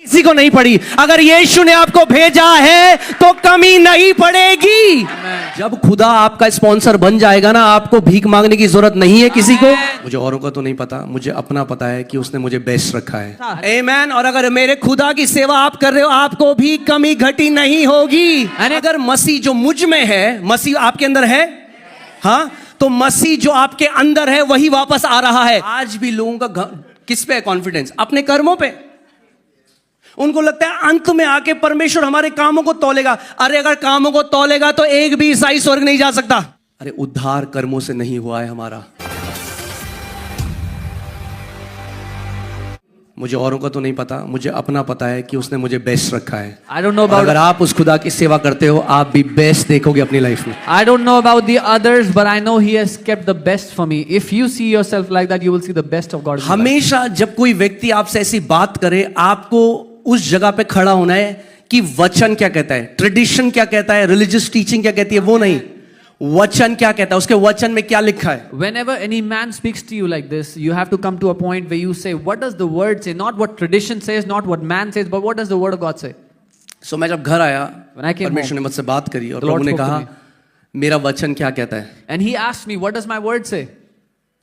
किसी को नहीं पड़ी। अगर यीशु ने आपको भेजा है तो कमी नहीं पड़ेगी। जब खुदा आपका स्पॉन्सर बन जाएगा ना, आपको भीख मांगने की जरूरत नहीं है किसी को। मुझे औरों का तो नहीं पता, मुझे अपना पता है कि उसने मुझे बेस्ट रखा है। आमीन। और अगर मेरे खुदा की सेवा आप कर रहे हो, आपको भी कमी घटी नहीं होगी। अगर मसीह जो मुझ में है, मसीह आपके अंदर है, हाँ, तो मसीह जो आपके अंदर है वही वापस आ रहा है। आज भी लोगों का किस पे है कॉन्फिडेंस? अपने कर्मों पे। उनको लगता है अंत में आके परमेश्वर हमारे कामों को तौलेगा। अरे अगर कामों को तौलेगा तो एक भी ईसाई स्वर्ग नहीं जा सकता। अरे उद्धार कर्मों से नहीं हुआ है हमारा। मुझे औरों का तो नहीं पता, मुझे अपना पता है कि उसने मुझे बेस्ट रखा है। I don't know about. अगर आप उस खुदा की सेवा करते हो, आप भी बेस्ट देखोगे अपनी लाइफ में। I don't know about the others, but I know He has kept the best for me. If you see yourself like that, you will see the best of God. हमेशा जब कोई व्यक्ति आपसे ऐसी बात करे, आपको उस जगह पे खड़ा होना है कि वचन क्या कहता है, ट्रेडिशन क्या कहता है, रिलीजियस टीचिंग क्या कहती है, वो नहीं, वचन क्या कहता है, उसके वचन में क्या लिखा है। Whenever any man speaks to you like this, you have to come to a point where you say, what does the word say? Not what tradition says, not what man says, but what does the word of God say? So मैं जब घर आया, When I came परमेश्वर ने home, मुझसे बात करी और the Lord प्रभु ने spoke to कहा, me. मेरा वचन क्या कहता है। And He asked me, what does my word say?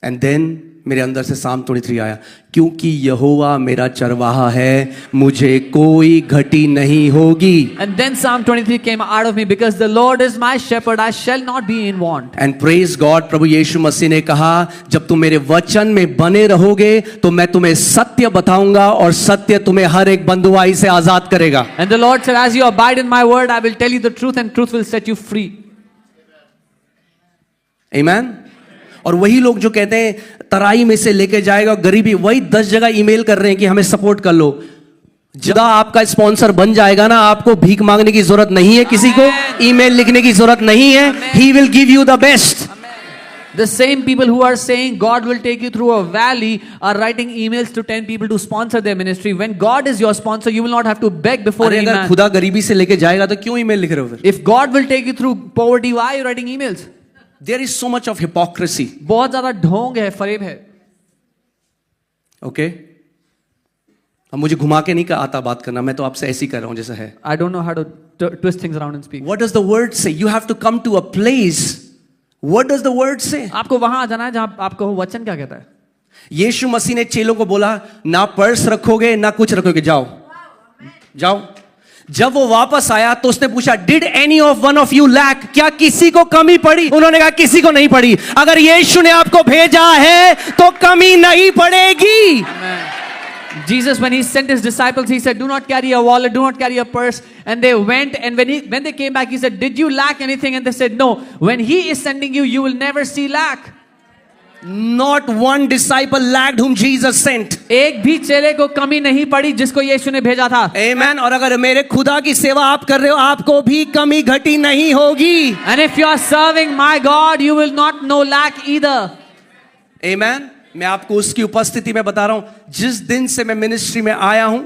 And then मेरे अंदर से Psalm 23 आया, क्योंकि यहोवा मेरा चरवाहा है, मुझे कोई घटी नहीं होगी। And then Psalm 23 came out of me, because the Lord is my shepherd, I shall not be in want. And praise God, प्रभु यीशु मसीह ने कहा, जब तुम मेरे वचन में बने रहोगे तो मैं तुम्हें सत्य बताऊंगा और सत्य तुम्हें हर एक बंधुआई से आजाद करेगा। And the Lord said, as you abide in my word, I will tell you the truth, and truth will set you free. आमीन। और वही लोग जो कहते हैं तराई में से लेके जाएगा गरीबी, वही 10 जगह ईमेल कर रहे हैं कि हमें सपोर्ट कर लो। जब आपका स्पॉन्सर बन जाएगा ना, आपको भीख मांगने की जरूरत नहीं है किसी को, ईमेल लिखने की जरूरत नहीं है। He will give you the best. The same people who are saying God will take you through a valley are writing emails to 10 people to sponsor their ministry. When God is your sponsor, you will not have to beg before any अगर man. खुदा गरीबी से लेके जाएगा तो क्यों email लिख रहे हो फिर? If God will take you through poverty, why are you writing emails? There is so much of hypocrisy. बहुत ज्यादा ढोंग है, फरेब है। ओके, अब मुझे घुमा के नहीं आता बात करना, मैं तो आपसे ऐसे ही कर रहा हूं जैसा है। I don't know how to twist things around and speak. What does the word say? You have to come to a place. What does the word say? आपको वहां आ जाना है जहां आपको वचन क्या कहता है। यीशु मसीह ने चेलों को बोला, ना पर्स रखोगे ना कुछ रखोगे, जाओ जाओ। जब वो वापस आया तो उसने पूछा, did any of one of you lack? क्या किसी को कमी पड़ी? उन्होंने कहा किसी को नहीं पड़ी। अगर यीशु ने आपको भेजा है तो कमी नहीं पड़ेगी। Jesus, when He sent His disciples, He said, do not carry a wallet, do not carry a purse. And they went, and when they came back, He said, did you lack anything? And they said, no. When He is sending you, you will never see lack. Not one disciple lacked whom Jesus sent. एक भी चेले को कमी नहीं पड़ी जिसको यीशु ने भेजा था। Amen. और अगर मेरे खुदा की सेवा आप कर रहे हो, आपको भी कमी घटी नहीं होगी। And if you are serving my God, you will not know lack either. Amen. मैं आपको उसकी उपस्थिति में बता रहा हूं, जिस दिन से मैं मिनिस्ट्री में आया हूं,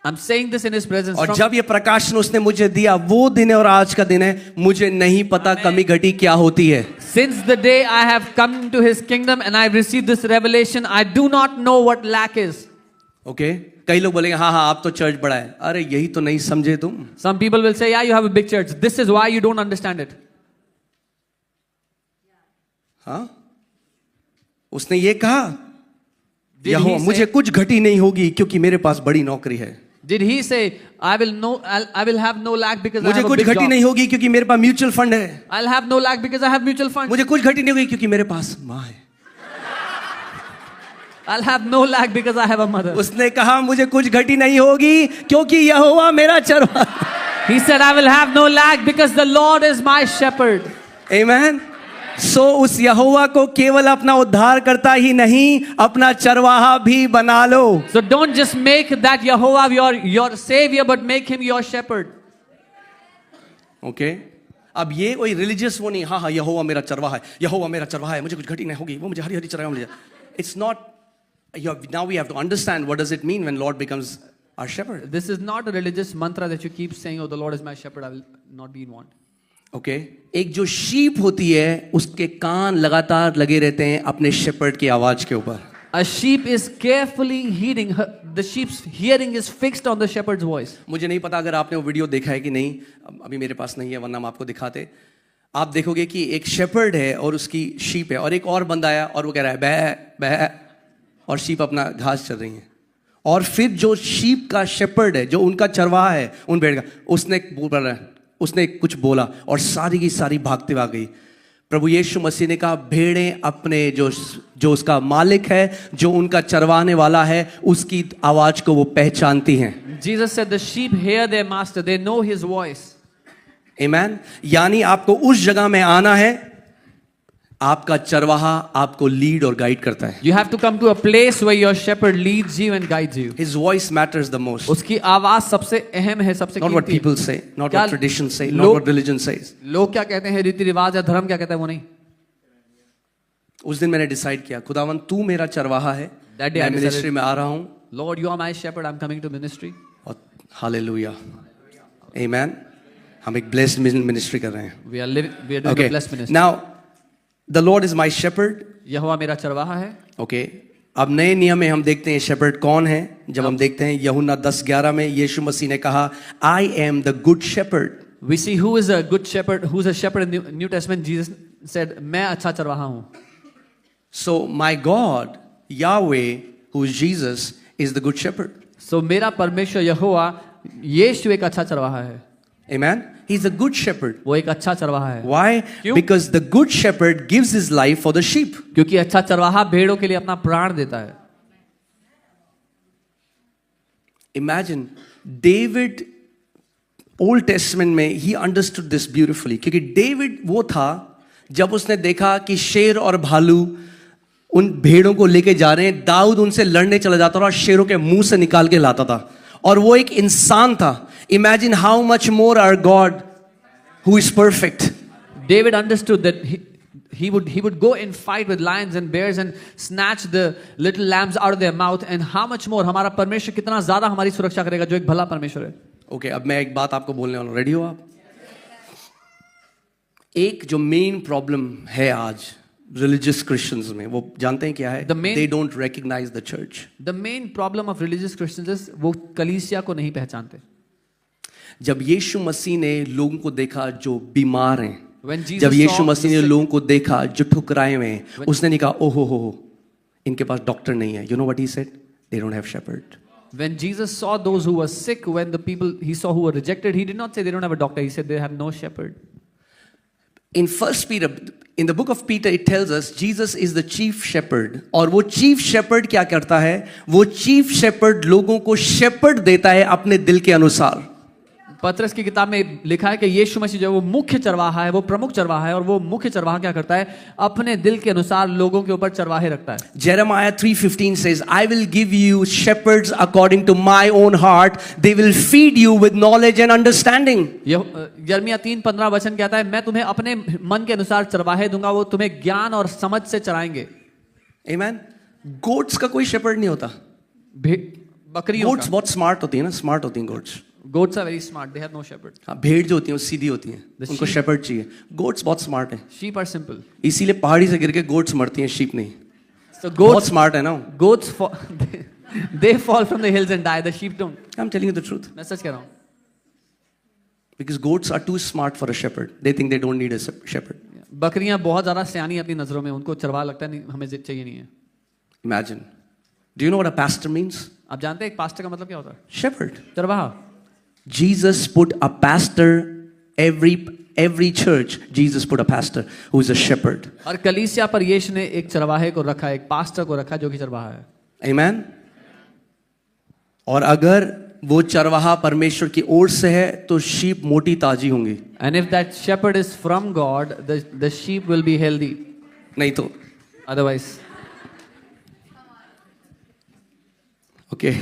I'm saying this in His presence. और जब ये प्रकाशन उसने मुझे दिया, वो दिन है और आज का दिन है, मुझे नहीं पता कमी घटी क्या होती है। Since the day I have come to His kingdom and I've received this revelation, I do not know what lack is. Okay? कई लोग बोलेंगे, हाँ हाँ आप तो चर्च बड़ा है। अरे यही तो नहीं समझे तुम। Some people will say, yeah, you have a big church. This is why you don't understand it. हाँ, उसने ये कहा, Did यहोवा he मुझे say- कुछ घटी नहीं होगी क्योंकि मेरे पास बड़ी नौकरी है। Did He say, I will have no lack because I मुझे have a कुछ big घटी job? नहीं होगी क्योंकि मेरे पास म्यूचुअल फंड है। I'll have no lack because I have mutual funds. मुझे कुछ घटी नहीं होगी क्योंकि मेरे पास माँ है। I'll have no lack because I have a mother. उसने कहा, मुझे कुछ घटी नहीं होगी क्योंकि यहोवा मेरा चरवाहा। He said, I will have no lack because the Lord is my shepherd. आमेन। सो उस यहोवा को केवल अपना उद्धार करता ही नहीं, अपना चरवाहा भी बना लो। So don't just make that Jehovah your savior, but make Him your shepherd. Okay, अब ये कोई रिलीजियस वो नहीं, हाँ हाँ यहोवा मेरा चरवाहा है, यहोवा मेरा चरवाहा है, मुझे कुछ घटी नहीं होगी, वो मुझे हरी हरी चराएगा मुझे। It's not, now we have to understand what does it mean when Lord becomes our shepherd. This is not a religious mantra that you keep saying, oh, the Lord is my shepherd, I will not be in want. Okay, एक जो sheep होती है उसके कान लगातार लगे रहते हैं अपने शेपर्ड की आवाज के ऊपर। A sheep is carefully heeding. The sheep's hearing is fixed on the shepherd's voice. मुझे नहीं पता अगर आपने वो वीडियो देखा है कि नहीं, अभी मेरे पास नहीं है वरना हम आपको दिखाते। आप देखोगे कि एक शेपर्ड है और उसकी शीप है, और एक और बंदा आया और वो कह रहा है बै बै, और शीप अपना घास चल रही है। और फिर जो शीप का शेपर्ड है, जो उनका चरवाहा है उन भेड़ का, उसने कुछ बोला और सारी की सारी भागते भाग गई। प्रभु यीशु मसीह ने कहा भेड़ें अपने जो उसका मालिक है, जो उनका चरवाने वाला है, उसकी आवाज को वो पहचानती हैं। Jesus said the sheep hear their master, they know his voice. Amen. यानी आपको उस जगह में आना है, आपका चरवाहा आपको लीड और गाइड करता है। You have to come to a place where your shepherd leads you and guides you. His voice matters the most. उसकी आवाज सबसे अहम है, सबसे Not what कीमती है। people say, not क्या what tradition say, not लोग- what religion says. लोग क्या कहते हैं, रीति रिवाज या धर्म क्या कहता है, वो नहीं। उस दिन मैंने डिसाइड किया, खुदावन तू मेरा चरवाहा है, That day मैं I decided- मिनिस्ट्री में आ रहा हूँ। Lord, you are my shepherd, I'm coming to ministry. और हालेलुया, आमेन। हम एक ब्लेस्ड मिनिस्ट्री कर रहे हैं। We are doing a Okay. blessed ministry. Now the Lord is my shepherd. यहोवा मेरा चरवाहा है। ओके, अब नए नियम में हम देखते हैं शेपर्ड कौन है। जब हम देखते हैं यूहन्ना 10:11 में यीशु मसीह ने कहा I am the good shepherd. We see who is a good shepherd, who's a shepherd in the New Testament. Jesus said, मैं अच्छा चरवाहा हूँ। So my God, Yahweh, who is Jesus, is the good shepherd. So मेरा परमेश्वर यहोवा यीशु एक अच्छा चरवाहा है। Amen. He's a good shepherd. वो एक अच्छा चरवाहा है। Why? क्यों? Because the good shepherd gives his life for the sheep. क्योंकि अच्छा चरवाहा भेड़ों के लिए अपना प्राण देता है। Imagine David, Old Testament में he understood this beautifully. क्योंकि David वो था जब उसने देखा कि शेर और भालू उन भेड़ों को लेके जा रहे हैं, दाऊद उनसे लड़ने चला जाता था और शेरों के मुंह से निकाल के लाता था, और वो एक इंसान था। Imagine how much more our God, who is perfect. David understood that he would go and fight with lions and bears and snatch the little lambs out of their mouth, and how much more हमारा परमेश्वर कितना ज्यादा हमारी सुरक्षा करेगा, जो एक भला परमेश्वर है। Okay, अब मैं एक बात आपको बोलने वाला हूँ, रेडी हो आप? एक जो मेन प्रॉब्लम है आज रिलीजियस क्रिश्चियंस में, वो जानते हैं क्या है? They don't recognize the church. The main problem of religious Christians is वो कलीसिया को नहीं पहचानते। जब यीशु मसीह ने लोगों को देखा जो बीमार हैं, When Jesus जब यीशु saw मसीह ने the sick- लोगों को देखा जो ठुकराए हुए हैं, उसने नहीं कहा ओहो हो इनके पास डॉक्टर नहीं है। You know what he said? They don't have shepherd. When Jesus saw those who were sick, when the people he saw who were rejected, he did not say they don't have a doctor. He said they have no shepherd. In First Peter, in the book of Peter, it tells us Jesus is the chief shepherd. और वो chief shepherd क्या करता है? वो chief shepherd लोगों को shepherd देता है अपने दिल के अनुसार। पतरस की किताब में लिखा है कि यीशु मसीह जो वो मुख्य चरवाहा है, वो प्रमुख चरवाहा है, और वो मुख्य चरवाहा क्या करता है? अपने दिल के अनुसार लोगों के ऊपर चरवाहे रखता है। Jeremiah 3:15 says, I will give you shepherds according to my own heart. They will feed you with knowledge and understanding. यिर्मयाह 3:15 वचन कहता है, मैं तुम्हें अपने मन के अनुसार चरवाहे दूंगा, वो तुम्हें ज्ञान और समझ से चराएंगे। Amen. Goats का कोई shepherd नहीं होता। बकरियों Goats बहुत smart होती है ना, smart होती हैं goats। Goats are very smart. They have no shepherd. हाँ, भेड़ जो होती है वो सीधी होती हैं, The उनको sheep- shepherd चाहिए। Goats बहुत smart हैं, Sheep are simple. इसीलिए पहाड़ी से गिर के goats मरती हैं, sheep नहीं। So बहुत goats, smart है ना। goats fall, they fall from the hills and die. The sheep don't. I'm telling you the truth. मैं सच कह रहा हूँ। Because goats are too smart for a shepherd. They think they don't need a shepherd. बकरियां बहुत ज्यादा सियानी हैं अपनी नजरों में, उनको चरवा लगता है नहीं, हमें चाहिए नहीं है। Imagine. Do you know what a pastor means? आप जानते हैं एक पास्टर का मतलब क्या होता है? Shepherd. चरवाहा। Jesus put a pastor, every church, Jesus put a pastor who is a shepherd. और कलीसिया पर यीशु ने एक चरवाहे को रखा, एक पास्टर को रखा जो कि चरवाहा है। Amen. और अगर वो चरवाहा परमेश्वर की ओर से है तो शीप मोटी ताजी होंगी। And if that shepherd is from God, the sheep will be healthy. नहीं तो Otherwise, okay.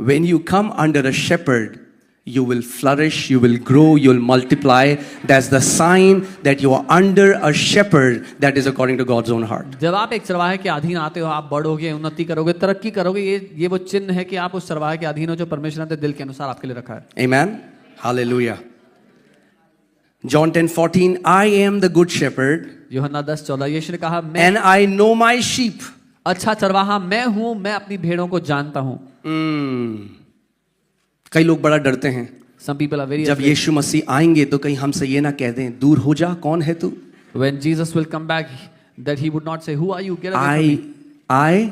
When you come under a shepherd, you will flourish, you will grow, you will multiply. That's the sign that you are under a shepherd that is according to God's own heart. जब आप एक चरवाहे के अधीन आते हो, आप बढ़ोगे, उन्नति करोगे, तरक्की करोगे। ये वो चिन्ह है कि आप उस चरवाहे के अधीन हो जो परमेश्वर ने दिल के अनुसार आपके लिए रखा है। Amen. Hallelujah. John 10:14, I am the good shepherd यूहन्ना 10:14 यीशु ने कहा, मैं and I know my sheep. अच्छा चरवाहा मैं हूं, मैं अपनी भेड़ों को जानता हूं. कई लोग बड़ा डरते हैं Some people are very जब afraid. यीशु मसीह आएंगे तो कहीं हमसे ये ना कह दें, दूर हो जा, कौन है तू? When Jesus will come back, that he would not say, "Who are you? Get away from me." I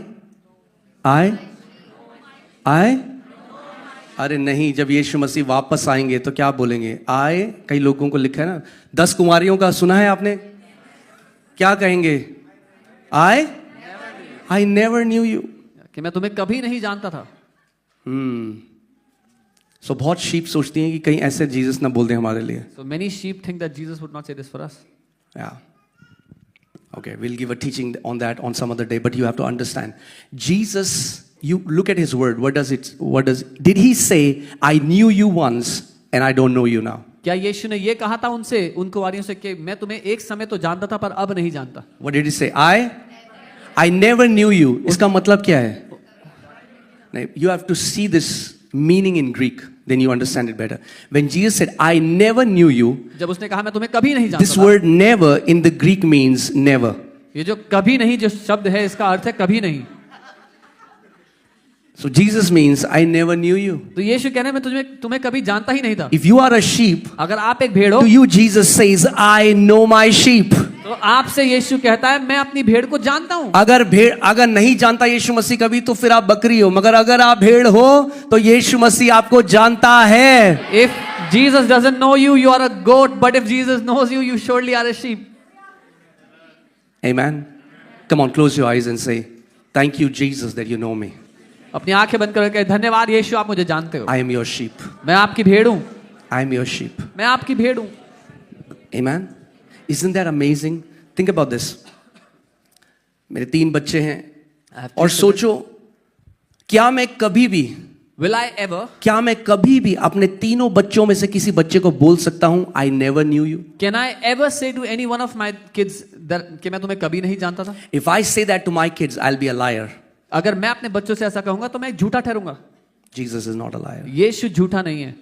अरे नहीं, जब यीशु मसीह वापस आएंगे तो क्या बोलेंगे? आए, कई लोगों को लिखा है ना, 10 कुमारियों का सुना है आपने? क्या कहेंगे? I never knew you. कि मैं तुम्हें कभी नहीं जानता था. सो बहुत शीप सोचती हैं कि कहीं ऐसे जीसस ना बोल दें हमारे लिए. So many sheep think that Jesus would not say this for us. Yeah. Okay, we'll give a teaching on that on some other day, but you have to understand. Jesus, you look at his word. Did he say, I knew you once and I don't know you now? क्या यीशु ने ये कहा था उनसे, उन कुंवारियों से कि मैं तुम्हें एक समय तो जानता था पर अब नहीं जानता? What did he say? I never knew you. इसका मतलब क्या है? नहीं, you have to see this meaning in Greek, then you understand it better. When Jesus said, I never knew you, जब उसने कहा मैं तुम्हें कभी नहीं जानता this था, word never in the Greek means never. ये जो कभी नहीं जो शब्द है इसका अर्थ है कभी नहीं. So Jesus means I never knew you. तो यीशु कह रहे हैं मैं तुम्हें कभी जानता ही नहीं था. If you are a sheep, अगर आप एक भेड़ हो, to you Jesus says, I know my sheep. तो आपसे यीशु कहता है मैं अपनी भेड़ को जानता हूं. अगर नहीं जानता यीशु मसीह कभी तो फिर आप बकरी हो, मगर अगर आप भेड़ हो तो यीशु मसीह आपको जानता है. If Jesus doesn't know you, you are a goat, but if Jesus knows you, you surely are a sheep. Amen. Come on, close your eyes and say, thank you Jesus that you know me. अपनी आंखें बंद करके धन्यवाद यीशु आप मुझे जानते हो. I am your sheep. मैं आपकी भेड़ हूं. I am your sheep. मैं आपकी भेड़ हूं. Amen. Isn't that amazing? Think about this. मेरे 3 बच्चे हैं और सोचो क्या मैं कभी भी अपने तीनों बच्चों में से किसी बच्चे को बोल सकता हूं I never knew you? Can I ever say to any one of my kids कि मैं तुम्हें कभी नहीं जानता था? If I say that to my kids, I'll be a liar. अगर मैं अपने बच्चों से ऐसा कहूंगा तो मैं एक झूठा ठहरूंगा. Jesus is not a liar. यीशु झूठा नहीं है.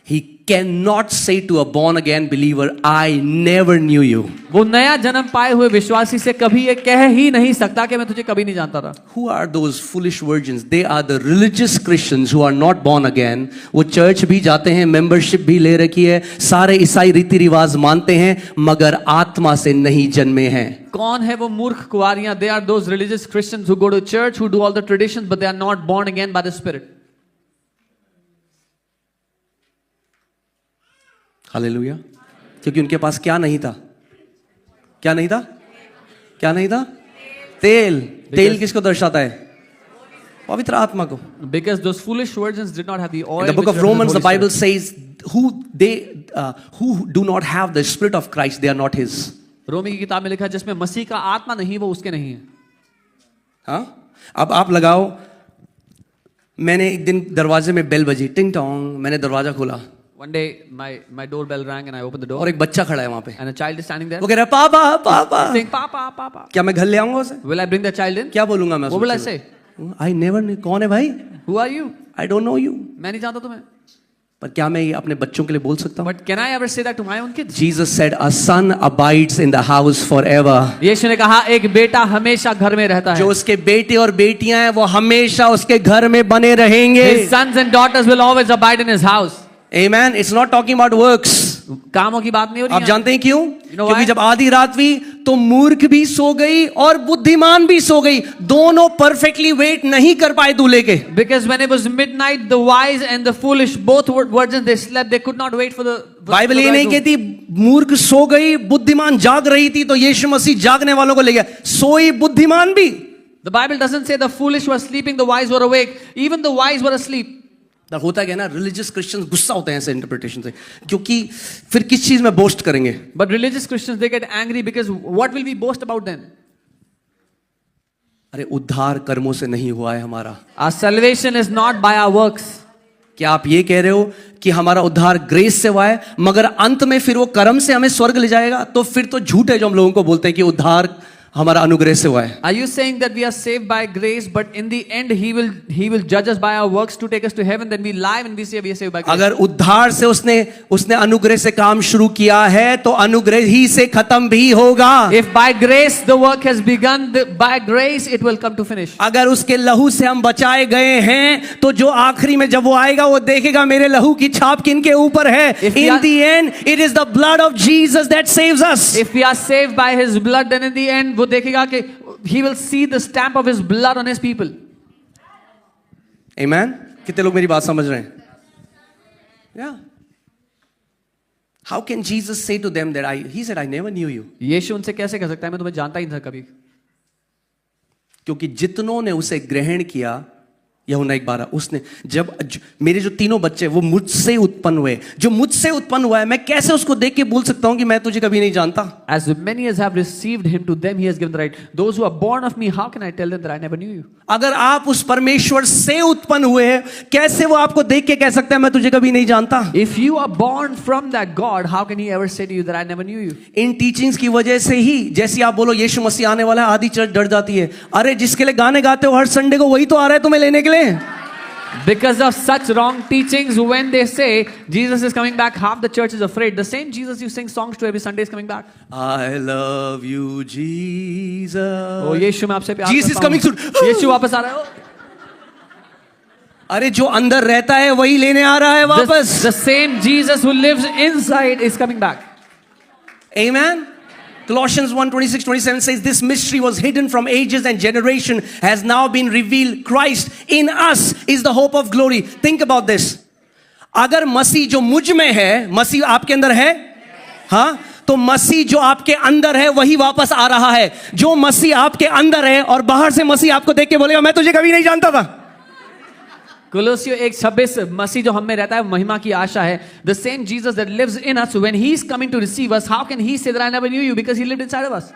He cannot say to a born again believer, I never knew you. वो नया जन्म पाए हुए विश्वासी से कभी ये कह ही नहीं सकता कि मैं तुझे कभी नहीं जानता था. Who are those foolish virgins? They are the religious Christians who are not born again. वो चर्च भी जाते हैं, मेंबरशिप भी ले रखी है, सारे ईसाई रीति रिवाज मानते हैं, मगर आत्मा से नहीं जन्मे हैं. कौन है वो मूर्ख कुंवारियां? They are those religious Christians who go to church, who do all the traditions, but they are not born again by the Spirit. Hallelujah. क्योंकि उनके पास क्या नहीं था? क्या नहीं था? तेल किसको दर्शाता है? पवित्र आत्मा को. Because those foolish virgins did not have the oil. In the book of Romans, the Bible says, who do not have the Spirit of Christ, they are not His. रोमी की किताब में लिखा है जिसमें मसीह का आत्मा नहीं वो उसके नहीं है. हाँ, अब आप लगाओ. मैंने एक दिन दरवाजे में बेल बजी, टिंग टोंग, मैंने दरवाजा खोला. One day my doorbell rang and I opened the door. और एक बच्चा खड़ा है वहां पे. And a child is standing there. वो कह रहा है पापा. Saying Papa. क्या मैं घर ले आऊंगा उसे? Will I bring the child in? क्या बोलूंगा मैं? What will I say? I never knew. कौन है भाई? Who are you? I don't know you. मैं नहीं जानता तुम्हें. पर क्या मैं ये अपने बच्चों के लिए बोल सकता हूँ? But can I ever say that to my own kids? Jesus said, a son abides in the house forever. यीशु ने कहा एक बेटा हमेशा घर में रहता है. जो उसके बेटे और बेटियां हैं वो हमेशा उसके घर में बने रहेंगे. His sons and daughters will always abide in his house. Amen. It's not talking about works. कामों की बात नहीं हो रही. आप जानते हैं क्यों? know क्योंकि why? जब आधी रात हुई तो मूर्ख भी सो गई और बुद्धिमान भी सो गई. दोनों परफेक्टली वेट नहीं कर पाए दूल्हे के. Because when it was midnight, the wise and the foolish, both virgins, they slept. They could not wait for the. Bible ये नहीं कहती मूर्ख सो गई बुद्धिमान जाग रही थी तो यीशु मसीह जागने वालों को ले गया. सोई बुद्धिमान भी. The Bible doesn't say the foolish were sleeping, the wise were awake. Even the wise were asleep. होता क्या ना, रिलीजियस क्रिश्चियंस गुस्सा होते हैं ऐसे इंटरप्रिटेशन से, क्योंकि फिर किस चीज में बोस्ट करेंगे? But religious Christians they get angry because what will we boast about then? अरे उद्धार कर्मों से नहीं हुआ है हमारा. Our salvation is not by our works. क्या आप ये कह रहे हो कि हमारा उद्धार ग्रेस से हुआ है मगर अंत में फिर वो कर्म से हमें स्वर्ग ले जाएगा? तो फिर तो झूठ है जो हम लोगों को बोलते हैं कि उद्धार हमारा अनुग्रह से हुआ है। Are you saying that we are saved by grace, but in the end he will judge us by our works to take us to heaven? Then we lie when we say we are saved by grace. अगर उद्धार से उसने अनुग्रह से काम शुरू किया है तो अनुग्रह ही से खत्म भी होगा। If by grace the work has begun, by grace it will come to finish. अगर उसके लहू से हम बचाए गए हैं तो जो आखिरी में जब वो आएगा वो देखेगा मेरे लहू की छाप किनके ऊपर है। In the end it is the blood of Jesus that saves us. If we are saved by his blood, then in the end वो देखेगा कि he will see the stamp of his blood on his people. Amen. कितने लोग मेरी बात समझ रहे हैं? Yeah. How can Jesus say to them that he said I never knew you? यीशु उनसे कैसे कह सकता है मैं तुम्हें जानता ही नहीं था कभी? क्योंकि जितनों ने उसे ग्रहण किया, यूहन्ना 1:12, उसने मेरे जो तीनों बच्चे वो मुझसे उत्पन्न हुए, जो मुझसे उत्पन्न हुआ है, मैं कैसे उसको देख के बोल सकता हूं कि मैं तुझे कभी नहीं जानता? As many as have received him, to them he has given the right. Those who are born of me, how can I tell them that I never knew you? अगर आप उस परमेश्वर से उत्पन्न हुए हैं, कैसे वो आपको देख के कह सकता है मैं तुझे कभी नहीं जानता? If you are born from that God, how can he ever say to you that I never knew you? In teachings की वजह से ही, जैसे आप बोलो यीशु मसीह आने वाला है, आधी चर्च डर जाती है। अरे जिसके लिए गाने गाते हो हर संडे को, वही तो आ रहा है तुम्हें लेने के लिए। Because of such wrong teachings, when they say Jesus is coming back, half the church is afraid. The same Jesus you sing songs to every Sunday is coming back. I love you, Jesus. Oh, यीशु मैं आपसे प्यार Jesus is करता हूं। coming soon. यीशु वापस आ रहा है। अरे जो अंदर रहता है वही लेने आ रहा है वापस। The same Jesus who lives inside is coming back. Amen. Colossians 1:26-27 says this mystery was hidden from ages and generation has now been revealed. Christ in us is the hope of glory. Think about this. अगर मसीह जो मुझ में है, मसीह आपके अंदर है, हाँ, तो मसीह जो आपके अंदर है वही वापस आ रहा है। जो मसीह आपके अंदर है और बाहर से मसीह आपको देख के बोलेगा मैं तुझे कभी नहीं जानता था। Colossians 1:26, मसीह जो हम में रहता है महिमा की आशा है। The same Jesus that lives in us, when he is coming to receive us, how can he say that I never knew you? Because he lived inside of us.